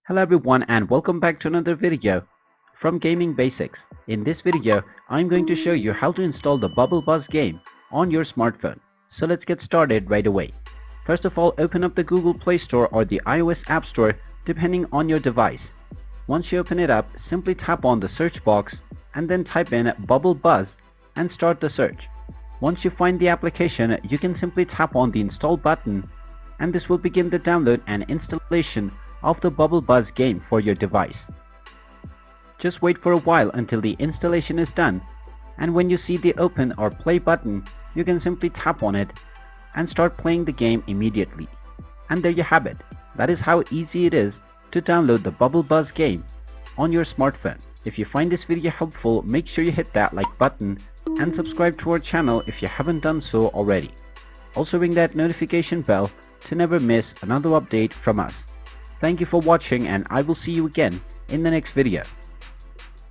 Hello everyone and welcome back to another video from Gaming Basics. In this video, I'm going to show you how to install the Bubble Buzz game on your smartphone. So let's get started right away. First of all, open up the Google Play Store or the iOS App Store depending on your device. Once you open it up, simply tap on the search box and then type in Bubble Buzz and start the search. Once you find the application, you can simply tap on the install button and this will begin the download and installation of the Bubble Buzz game for your device. Just wait for a while until the installation is done, and when you see the open or play button, you can simply tap on it and start playing the game immediately. And there you have it. That is how easy it is to download the Bubble Buzz game on your smartphone. If you find this video helpful, make sure you hit that like button and subscribe to our channel if you haven't done so already. Also ring that notification bell to never miss another update from us. Thank you for watching and I will see you again in the next video.